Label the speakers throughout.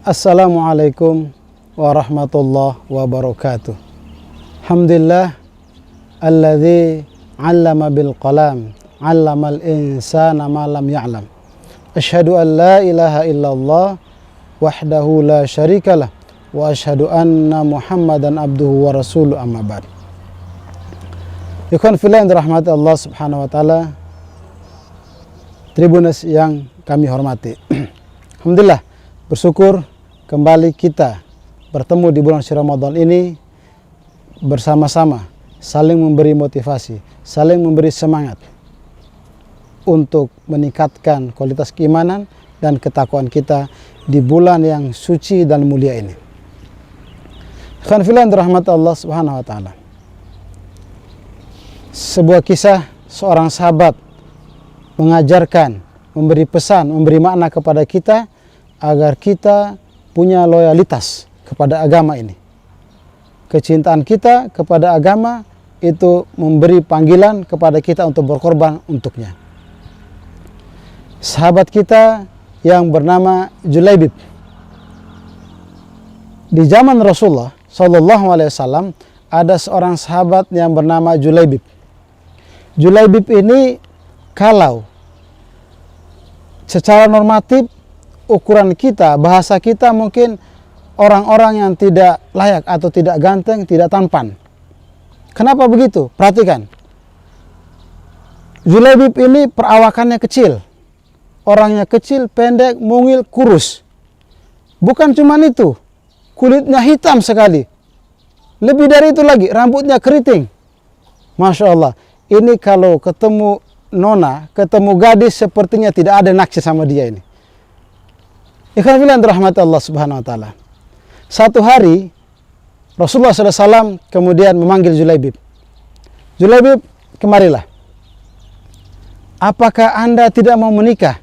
Speaker 1: Assalamualaikum warahmatullahi wabarakatuh. Alhamdulillah alladzi 'allama bil qalam, 'allamal insana ma lam ya'lam. Asyhadu an la ilaha illallah wahdahu la syarikalah wa asyhadu anna Muhammadan abduhu wa rasuluhu, amma ba'd. Ikhwan fillah yang dirahmati Allah Subhanahu wa taala, Tribuners yang kami hormati. Alhamdulillah, bersyukur kembali kita bertemu di bulan suci Ramadan ini bersama-sama, saling memberi motivasi, saling memberi semangat untuk meningkatkan kualitas keimanan dan ketakwaan kita di bulan yang suci dan mulia ini. Ikhwan fillah yang dirahmati Allah Subhanahu wa taala. Sebuah kisah seorang sahabat mengajarkan, memberi pesan, memberi makna kepada kita agar kita punya loyalitas kepada agama ini. Kecintaan kita kepada agama itu memberi panggilan kepada kita untuk berkorban untuknya. Sahabat kita yang bernama Julaibib. Di zaman Rasulullah SAW ada seorang sahabat yang bernama Julaibib. Julaibib ini kalau secara normatif ukuran kita, bahasa kita mungkin orang-orang yang tidak layak atau tidak ganteng, tidak tampan. Kenapa begitu? Perhatikan. Julaibib ini perawakannya kecil. Orangnya kecil, pendek, mungil, kurus. Bukan cuma itu. Kulitnya hitam sekali. Lebih dari itu lagi, rambutnya keriting. Masya Allah. Ini kalau ketemu nona, ketemu gadis, sepertinya tidak ada naksir sama dia ini. Ikhwan fillah yang dirahmati Allah Subhanahu wa taala. Satu hari Rasulullah SAW kemudian memanggil Julaibib. Julaibib, kemarilah. Apakah Anda tidak mau menikah?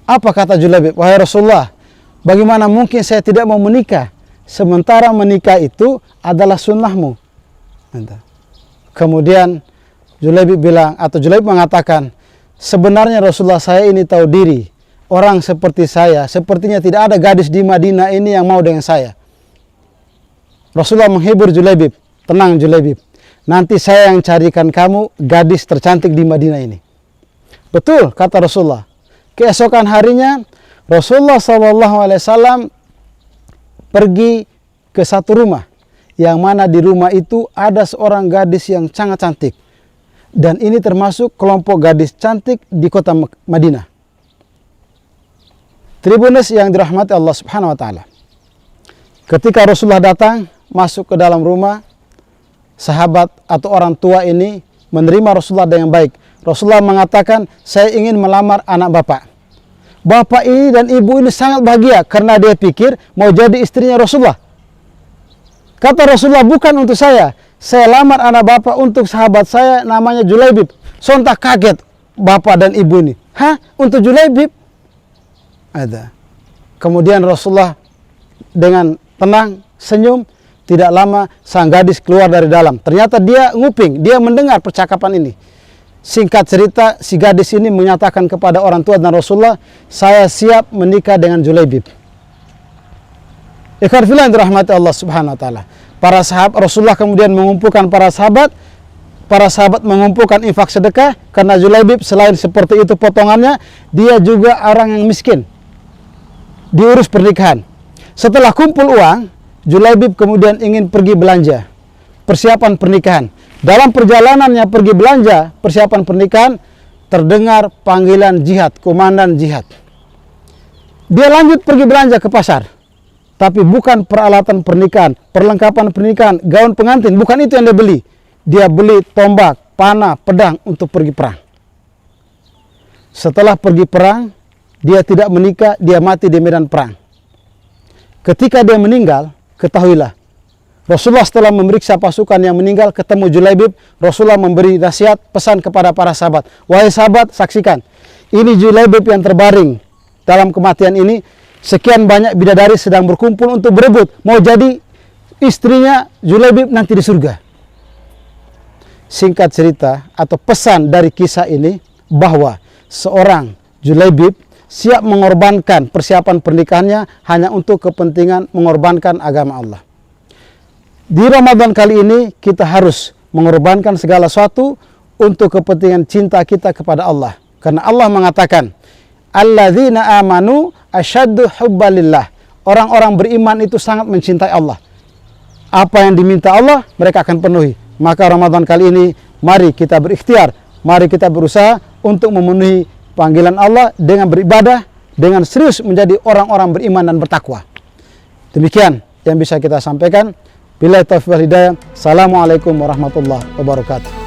Speaker 1: Apa kata Julaibib? Wahai Rasulullah, bagaimana mungkin saya tidak mau menikah? Sementara menikah itu adalah sunnahmu. Kemudian Julaibib bilang, atau Julaibib mengatakan, sebenarnya Rasulullah, saya ini tahu diri. Orang seperti saya, sepertinya tidak ada gadis di Madinah ini yang mau dengan saya. Rasulullah menghibur Julaibib. Tenang Julaibib, nanti saya yang carikan kamu gadis tercantik di Madinah ini. Betul, kata Rasulullah. Keesokan harinya, Rasulullah SAW pergi ke satu rumah. Yang mana di rumah itu ada seorang gadis yang sangat cantik. Dan ini termasuk kelompok gadis cantik di kota Madinah. Tribuners yang dirahmati Allah Subhanahu wa taala. Ketika Rasulullah datang masuk ke dalam rumah, sahabat atau orang tua ini menerima Rasulullah dengan baik. Rasulullah mengatakan, saya ingin melamar anak bapak. Bapak ini dan ibu ini sangat bahagia karena dia pikir mau jadi istrinya Rasulullah. Kata Rasulullah, bukan untuk saya lamar anak bapak untuk sahabat saya namanya Julaibib. Sontak kaget bapak dan ibu ini. Hah? Untuk Julaibib? Ada. Kemudian Rasulullah dengan tenang, senyum. Tidak lama sang gadis keluar dari dalam. Ternyata dia nguping, dia mendengar percakapan ini. Singkat cerita, si gadis ini menyatakan kepada orang tua dan Rasulullah, saya siap menikah dengan Julaibib. Ikhwan fillah yang dirahmati Allah Subhanahu wa taala. Para sahabat, Rasulullah kemudian mengumpulkan para sahabat mengumpulkan infak sedekah karena Julaibib selain seperti itu potongannya, dia juga orang yang miskin. Diurus pernikahan. Setelah kumpul uang, Julaibib kemudian ingin pergi belanja, persiapan pernikahan. Dalam perjalanannya pergi belanja, persiapan pernikahan, terdengar panggilan jihad, komandan jihad. Dia lanjut pergi belanja ke pasar. Tapi bukan peralatan pernikahan, perlengkapan pernikahan, gaun pengantin, bukan itu yang dia beli. Dia beli tombak, panah, pedang untuk pergi perang. Setelah pergi perang, dia tidak menikah, dia mati di medan perang. Ketika dia meninggal, ketahuilah, Rasulullah setelah memeriksa pasukan yang meninggal, ketemu Julaibib, Rasulullah memberi nasihat, pesan kepada para sahabat. Wahai sahabat, saksikan, ini Julaibib yang terbaring dalam kematian ini. Sekian banyak bidadari sedang berkumpul untuk berebut, mau jadi istrinya Julaibib nanti di surga. Singkat cerita atau pesan dari kisah ini, bahwa seorang Julaibib, siap mengorbankan persiapan pernikahannya hanya untuk kepentingan mengorbankan agama Allah. Di Ramadan kali ini kita harus mengorbankan segala sesuatu untuk kepentingan cinta kita kepada Allah. Karena Allah mengatakan, alladzina amanu asyaddu hubbalillah. Orang-orang beriman itu sangat mencintai Allah. Apa yang diminta Allah, mereka akan penuhi. Maka Ramadan kali ini, mari kita berikhtiar, mari kita berusaha untuk memenuhi panggilan Allah dengan beribadah, dengan serius menjadi orang-orang beriman dan bertakwa. Demikian yang bisa kita sampaikan. Billahi taufiq wal hidayah. Assalamualaikum warahmatullahi wabarakatuh.